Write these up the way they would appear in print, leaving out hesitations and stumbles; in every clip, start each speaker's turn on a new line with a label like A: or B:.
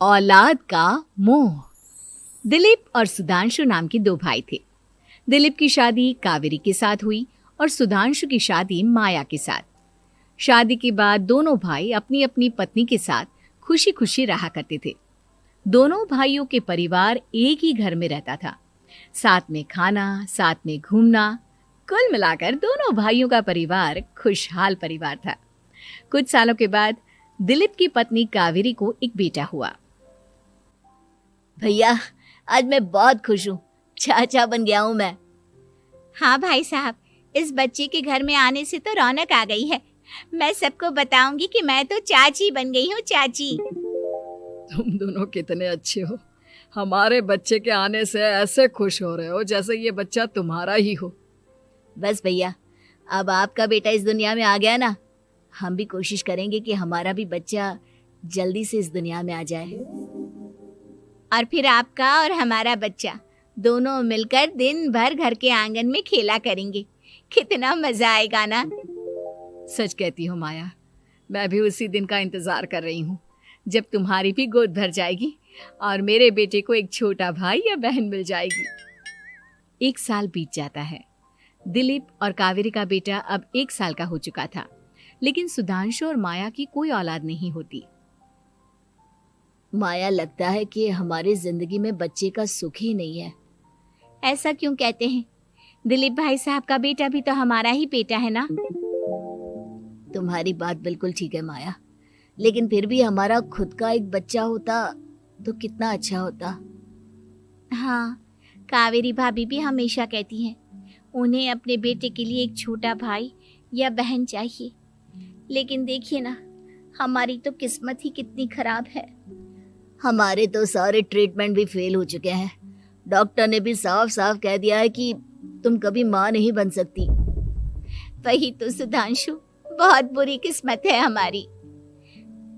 A: औलाद का मोह। दिलीप और सुधांशु नाम के दो भाई थे। दिलीप की शादी कावेरी के साथ हुई और सुधांशु की शादी माया के साथ। शादी के बाद दोनों भाई अपनी अपनी पत्नी के साथ खुशी खुशी रहा करते थे। दोनों भाइयों के परिवार एक ही घर में रहता था। साथ में खाना, साथ में घूमना, कुल मिलाकर दोनों भाइयों का परिवार खुशहाल परिवार था। कुछ सालों के बाद दिलीप की पत्नी कावेरी को एक बेटा हुआ।
B: भैया, आज मैं बहुत खुश हूँ। चाचा बन गया हूँ मैं।
C: हाँ भाई साहब, इस बच्चे के घर में आने से तो रौनक आ गई है। मैं सबको बताऊंगी कि मैं तो चाची बन गई हूँ, चाची।
D: तुम दोनों कितने अच्छे हो। हमारे बच्चे के आने से ऐसे खुश हो रहे हो जैसे ये बच्चा तुम्हारा ही हो।
B: बस भैया, अब आपका बेटा इस दुनिया में आ गया ना, हम भी कोशिश करेंगे कि हमारा भी बच्चा जल्दी से इस दुनिया में आ जाए।
C: और फिर आपका और हमारा बच्चा दोनों मिलकर दिन भर घर के आंगन में खेला करेंगे। कितना मजा आएगा ना।
A: सच कहती हूँ माया, मैं भी उसी दिन का इंतजार कर रही हूँ जब तुम्हारी भी गोद भर जाएगी और मेरे बेटे को एक छोटा भाई या बहन मिल जाएगी। 1 साल बीत जाता है। दिलीप और कावेरी का बेटा अब 1 साल का हो चुका था, लेकिन सुधांशु और माया की कोई औलाद नहीं होती।
B: माया, लगता है कि हमारी जिंदगी में बच्चे का सुख ही नहीं है।
C: ऐसा क्यों कहते हैं? दिलीप भाई साहब का बेटा भी तो हमारा ही बेटा है ना।
B: तुम्हारी बात बिल्कुल ठीक है माया, लेकिन फिर भी हमारा खुद का एक बच्चा होता तो कितना अच्छा होता।
C: हाँ, कावेरी भाभी भी हमेशा कहती हैं उन्हें अपने बेटे के लिए एक छोटा भाई या बहन चाहिए। लेकिन देखिए ना, हमारी तो किस्मत ही कितनी खराब है।
B: हमारे तो सारे ट्रीटमेंट भी फेल हो चुके हैं। डॉक्टर ने भी साफ साफ कह दिया है कि तुम कभी माँ नहीं बन सकती।
C: वही तो सुधांशु, बहुत बुरी किस्मत है हमारी।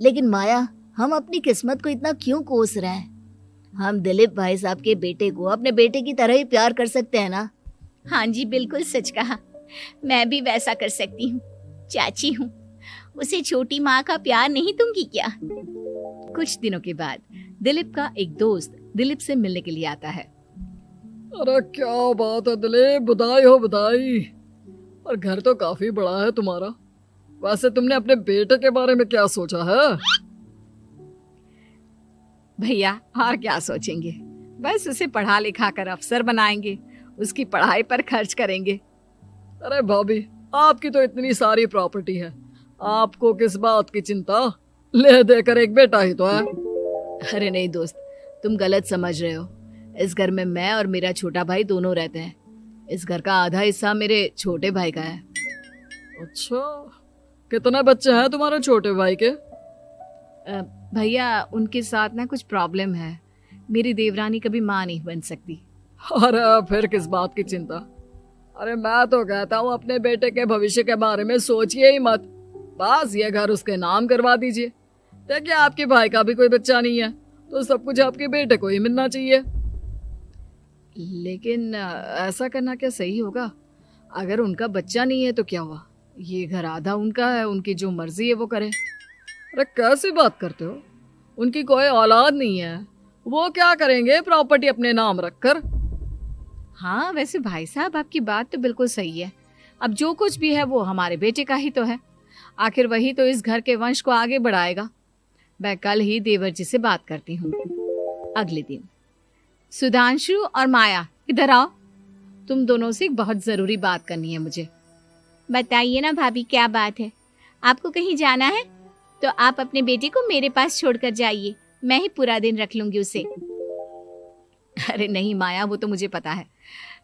B: लेकिन माया, हम अपनी किस्मत को इतना क्यों कोस रहे हैं? हम दिलीप भाई साहब के बेटे को अपने बेटे की तरह ही प्यार कर सकते हैं ना।
C: हाँ जी, बिल्कुल सच कहा। मैं भी वैसा कर सकती हूँ। चाची हूँ, उसे छोटी माँ का प्यार नहीं दूंगी क्या?
A: कुछ दिनों के बाद दिलीप का एक दोस्त दिलीप से मिलने के लिए आता है।
D: अरे क्या बात है दिलीप, बधाई हो बधाई। और घर तो काफी बड़ा है तुम्हारा। वैसे तुमने अपने बेटे के बारे में क्या सोचा है?
A: भैया, और क्या सोचेंगे, बस उसे पढ़ा लिखा कर अफसर बनाएंगे, उसकी पढ़ाई पर खर्च करेंगे।
D: अरे भाभी, आपकी तो इतनी सारी प्रॉपर्टी है, आपको किस बात की चिंता? ले देकर एक बेटा ही तो है।
A: अरे नहीं दोस्त, तुम गलत समझ रहे हो। इस घर में मैं और मेरा छोटा भाई दोनों रहते हैं। इस घर का आधा हिस्सा मेरे छोटे भाई का है।
D: अच्छा, कितने बच्चे हैं तुम्हारे छोटे भाई के?
A: भैया, उनके साथ ना कुछ प्रॉब्लम है। मेरी देवरानी कभी माँ नहीं बन सकती।
D: अरे फिर किस बात की चिंता? अरे मैं तो कहता हूँ अपने बेटे के भविष्य के बारे में सोचिए ही मत। बस ये घर उसके नाम करवा दीजिए। देखिए, आपके भाई का भी कोई बच्चा नहीं है तो सब कुछ आपके बेटे को ही मिलना चाहिए।
A: लेकिन ऐसा करना क्या सही होगा? अगर उनका बच्चा नहीं है तो क्या हुआ? ये घर आधा उनका है, उनकी जो मर्जी है वो करे।
D: अरे कैसी बात करते हो? उनकी कोई औलाद नहीं है, वो क्या करेंगे प्रॉपर्टी अपने नाम रखकर?
A: हाँ, वैसे भाई साहब, आपकी बात तो बिल्कुल सही है। अब जो कुछ भी है वो हमारे बेटे का ही तो है। आखिर वही तो इस घर के वंश को आगे बढ़ाएगा। मैं कल ही देवर जी से बात करती हूँ। अगले दिन सुधांशु और माया, इधर आओ। तुम दोनों से एक बहुत जरूरी बात करनी है मुझे।
C: बताइए ना भाभी, क्या बात है? आपको कहीं जाना है तो आप अपने बेटे को मेरे पास छोड़कर जाइए। मैं ही पूरा दिन रख लूंगी उसे।
A: अरे नहीं माया, वो तो मुझे पता है।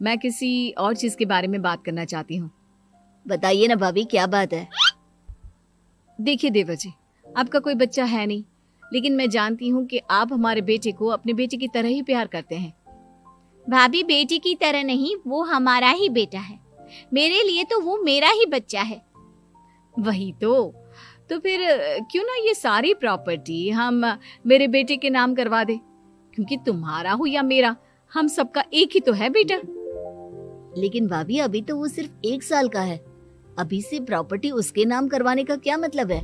A: मैं किसी और चीज के बारे में बात करना चाहती हूँ।
B: बताइए ना भाभी, क्या बात है?
A: देखिए देवर जी, आपका कोई बच्चा है नहीं, लेकिन मैं जानती हूँ कि आप हमारे बेटे को अपने बेटे की तरह ही प्यार करते हैं।
C: भाभी, बेटी की तरह नहीं, वो हमारा ही बेटा है। मेरे लिए तो वो मेरा ही बच्चा है।
A: वही तो फिर क्यों ना ये सारी प्रॉपर्टी हम मेरे बेटे के नाम करवा दे, क्योंकि तुम्हारा हो या मेरा, हम सबका एक ही तो है बेटा।
B: लेकिन भाभी, अभी तो वो सिर्फ 1 साल का है। अभी से प्रॉपर्टी उसके नाम करवाने का क्या मतलब है?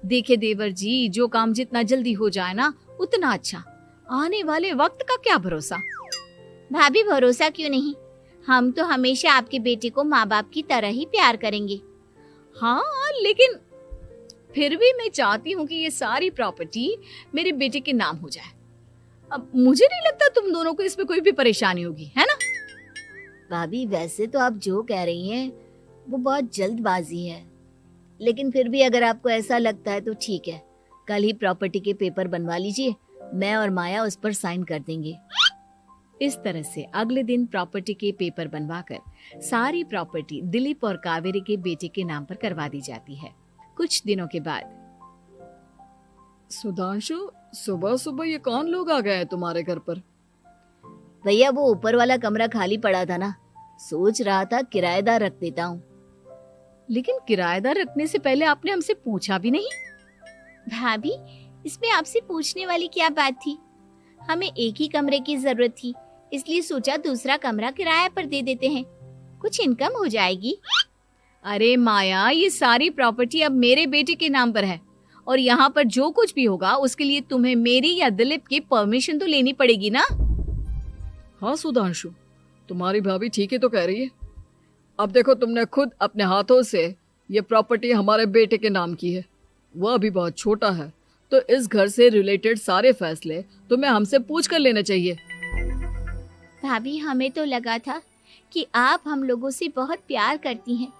A: देखिए देवर जी, जो काम जितना जल्दी हो जाए ना, उतना अच्छा। आने वाले वक्त का क्या भरोसा।
C: भाभी भरोसा क्यों नहीं, हम तो हमेशा आपके बेटे को माँ बाप की तरह ही प्यार करेंगे।
A: हाँ, लेकिन फिर भी मैं चाहती हूँ कि ये सारी प्रॉपर्टी मेरे बेटे के नाम हो जाए। अब मुझे नहीं लगता तुम दोनों को इसमें कोई भी परेशानी होगी, है ना?
B: भाभी वैसे तो आप जो कह रही हैं वो बहुत जल्दबाजी है, लेकिन फिर भी अगर आपको ऐसा लगता है तो ठीक है, कल ही प्रॉपर्टी के पेपर बनवा लीजिए, मैं और माया उस पर साइन कर देंगे।
A: इस तरह से अगले दिन प्रॉपर्टी के पेपर बनवाकर सारी प्रॉपर्टी दिलीप और कावेरी के बेटे के नाम पर करवा दी जाती है। कुछ दिनों के बाद
D: सुधांशु, सुबह सुबह ये कौन लोग आ गए हैं तुम्हारे घर पर?
B: भैया वो ऊपर वाला कमरा खाली पड़ा था ना, सोच रहा था किराएदार रख देता हूँ।
A: लेकिन किराएदार रखने से पहले आपने हमसे पूछा भी नहीं।
C: भाभी इसमें आपसे पूछने वाली क्या बात थी, हमें एक ही कमरे की जरूरत थी, इसलिए सोचा दूसरा कमरा किराए पर दे देते हैं, कुछ इनकम हो जाएगी।
A: अरे माया, ये सारी प्रॉपर्टी अब मेरे बेटे के नाम पर है और यहाँ पर जो कुछ भी होगा उसके लिए तुम्हें मेरी या दिलीप की परमिशन तो लेनी पड़ेगी ना।
D: हाँ सुधांशु, तुम्हारी भाभी ठीक ही तो कह रही है। अब देखो, तुमने खुद अपने हाथों से ये प्रॉपर्टी हमारे बेटे के नाम की है, वह अभी बहुत छोटा है, तो इस घर से रिलेटेड सारे फैसले तुम्हें हमसे पूछ कर लेने चाहिए।
C: भाभी हमें तो लगा था कि आप हम लोगों से बहुत प्यार करती हैं,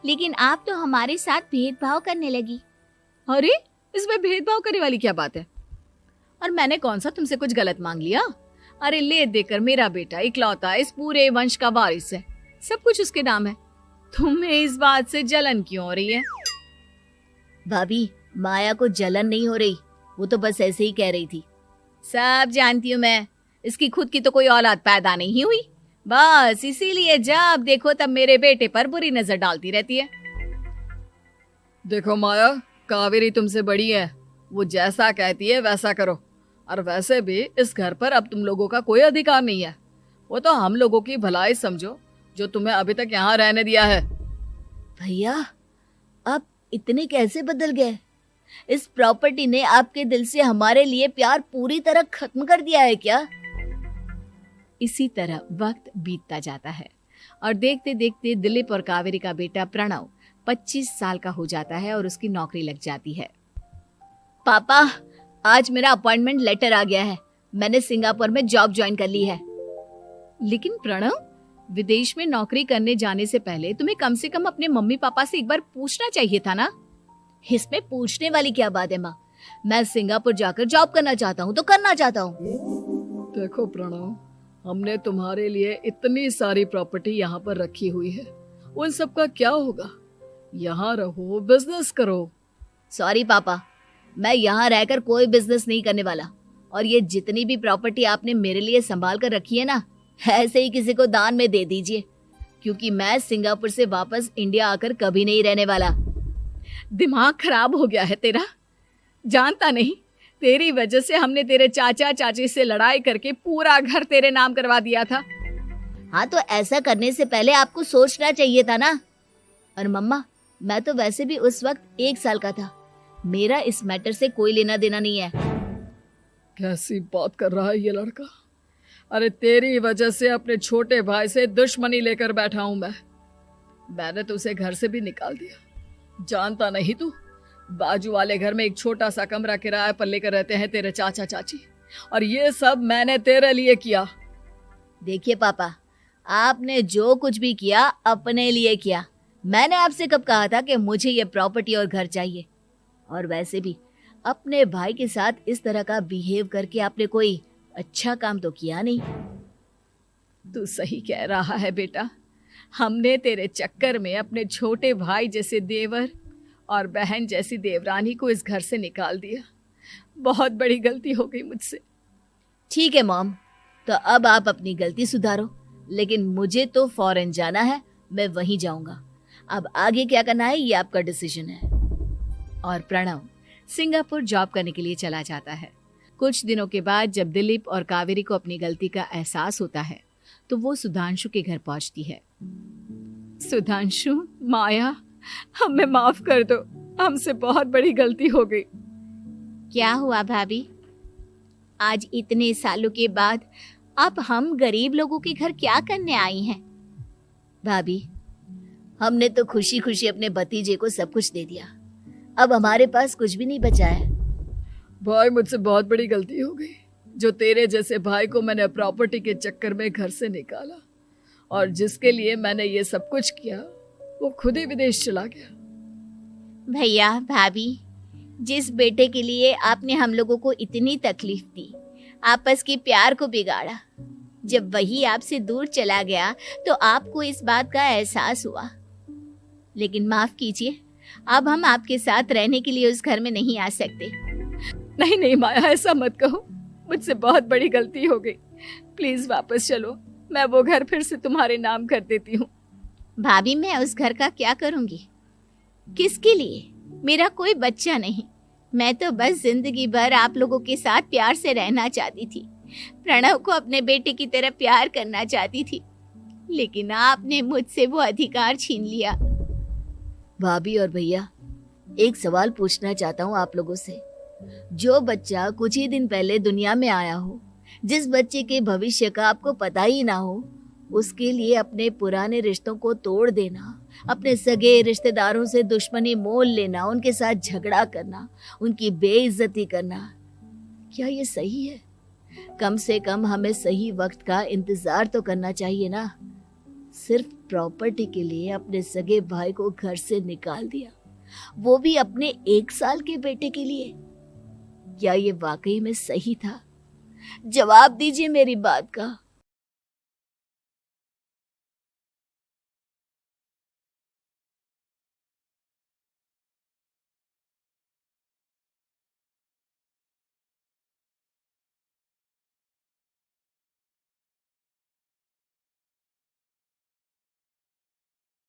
C: लेकिन आप तो हमारे साथ भेदभाव करने लगी।
A: अरे, इसमें भेदभाव करने वाली क्या बात है? और मैंने कौन सा तुमसे कुछ गलत मांग लिया? अरे ले देकर मेरा बेटा इकलौता इस पूरे वंश का वारिस है, सब कुछ उसके नाम है। तुम्हें इस बात से जलन क्यों हो रही है?
B: भाभी माया को जलन नहीं हो रही, वो तो बस ऐसे ही कह रही थी।
A: सब जानती हूँ मैं, इसकी खुद की तो कोई औलाद पैदा नहीं हुई, बस इसीलिए जब देखो तब मेरे बेटे पर बुरी नजर डालती रहती है।
D: देखो माया, कावेरी तुमसे बड़ी है, वो जैसा कहती है वैसा करो। और वैसे भी इस घर पर अब तुम लोगों का कोई अधिकार नहीं है, वो तो हम लोगों की भलाई समझो जो तुम्हें अभी तक यहाँ रहने दिया है।
B: भैया आप इतने कैसे बदल गए? इस प्रॉपर्टी ने आपके दिल से हमारे लिए प्यार पूरी तरह खत्म कर दिया है क्या?
A: इसी तरह वक्त बीतता जाता है और देखते देखते दिलीप और कावेरी का बेटा प्रणव 25 साल का हो जाता है और उसकी नौकरी लग जाती है।
B: पापा आज मेरा अपॉइंटमेंट लेटर आ गया है, मैंने सिंगापुर में जॉब ज्वाइन कर ली है।
A: लेकिन प्रणव, विदेश में नौकरी करने जाने से पहले तुम्हें कम से कम अपने मम्मी पापा से एक बार पूछना चाहिए था ना।
B: इसमें पूछने वाली क्या बात है माँ, मैं सिंगापुर जाकर जॉब करना चाहता हूँ तो करना चाहता हूँ।
D: देखो प्रणव, हमने तुम्हारे लिए इतनी सारी प्रॉपर्टी यहाँ पर रखी हुई है, उन सब का क्या होगा? यहाँ रहो, बिजनेस करो।
B: सॉरी पापा, मैं यहाँ रहकर कोई बिजनेस नहीं करने वाला, और ये जितनी भी प्रॉपर्टी आपने मेरे लिए संभाल कर रखी है ना, ऐसे ही किसी को दान में दे दीजिए, क्योंकि मैं सिंगापुर से वापस इंडिया आकर कभी नहीं रहने वाला।
A: दिमाग खराब हो गया है तेरा, जानता नहीं तेरी वजह से हमने तेरे चाचा चाची से लड़ाई करके पूरा घर तेरे नाम करवा दिया था।
B: हाँ तो ऐसा करने से पहले आपको सोचना चाहिए था ना। और मम्मा, मैं तो वैसे भी उस वक्त 1 साल का था, मेरा इस मैटर से कोई लेना देना नहीं है।
D: कैसी बात कर रहा है ये लड़का? अरे तेरी वजह से अपने छोटे भाई से दुश्मनी लेकर बैठा हूं मैंने तो उसे घर से भी निकाल दिया। जानता नहीं तू, बाजू वाले घर में एक छोटा सा कमरा किराए पर लेकर रहते हैं तेरे चाचा चाची, और ये सब मैंने तेरे लिए किया।
B: देखिए पापा, आपने जो कुछ भी किया अपने लिए किया। मैंने आपसे कब कहा था कि मुझे ये प्रॉपर्टी और घर चाहिए? और वैसे भी अपने भाई के साथ इस तरह का बिहेव करके आपने कोई अच्छा काम तो किया नहीं।
A: तू सही कह रहा है बेटा, हमने तेरे चक्कर में अपने छोटे भाई जैसे देवर और बहन जैसी देवरानी को इस घर से निकाल दिया। बहुत बड़ी गलती हो गई मुझसे।
B: ठीक है मॉम, तो अब आप अपनी गलती सुधारो, लेकिन मुझे तो फॉरेन जाना है, मैं वहीं जाऊंगा। अब आगे क्या करना है ये आपका डिसीजन है।
A: और प्रणव सिंगापुर जॉब करने के लिए चला जाता है। कुछ दिनों के बाद जब दिलीप और कावेरी को अपनी गलती का एहसास होता है तो वो सुधांशु के घर पहुंचती है। सुधांशु, माया, हमें माफ कर दो, हमसे बहुत बड़ी गलती हो गई।
C: क्या हुआ भाभी? आज इतने सालों के बाद अब हम गरीब लोगों के घर क्या करने आई हैं?
B: भाभी, हमने तो खुशी खुशी अपने भतीजे को सब कुछ दे दिया, अब हमारे पास कुछ भी नहीं बचा है।
D: भाई मुझसे बहुत बड़ी गलती हो गई, जो तेरे जैसे भाई को मैंने प्रॉपर्टी के चक्कर में घर से निकाला, और जिसके लिए मैंने ये सब कुछ किया वो खुद ही विदेश चला गया।
C: भैया भाभी, जिस बेटे के लिए आपने हम लोगों को इतनी तकलीफ दी, आपस के प्यार को बिगाड़ा, जब वही आपसे दूर चला गया तो आपको इस बात का एहसास हुआ। लेकिन माफ कीजिए, अब हम आपके साथ रहने के लिए उस घर में नहीं आ सकते।
D: नहीं नहीं माया, ऐसा मत कहो, मुझसे बहुत बड़ी गलती हो गई, प्लीज वापस चलो, मैं वो घर फिर से तुम्हारे नाम कर देती हूँ।
C: भाभी, मैं उस घर का क्या करूंगी? किसके लिए? मेरा कोई बच्चा नहीं, मैं तो बस जिंदगी भर आप लोगों के साथ प्यार से रहना चाहती थी, प्रणव को अपने बेटे की तरह प्यार करना चाहती थी, लेकिन आपने मुझसे वो अधिकार छीन लिया।
B: भाभी और भैया, एक सवाल पूछना चाहता हूँ आप लोगों से। जो बच्चा कुछ ही दिन पहले दुनिया में आया हो, जिस बच्चे के भविष्य का आपको पता ही ना हो, उसके लिए अपने पुराने रिश्तों को तोड़ देना, अपने सगे रिश्तेदारों से दुश्मनी मोल लेना, उनके साथ झगड़ा करना, उनकी बेइज्जती करना, क्या ये सही है? कम से कम हमें सही वक्त का इंतजार तो करना चाहिए ना। सिर्फ प्रॉपर्टी के लिए अपने सगे भाई को घर से निकाल दिया, वो भी अपने 1 साल के बेटे के लिए। क्या ये वाकई में सही था? जवाब दीजिए मेरी बात का।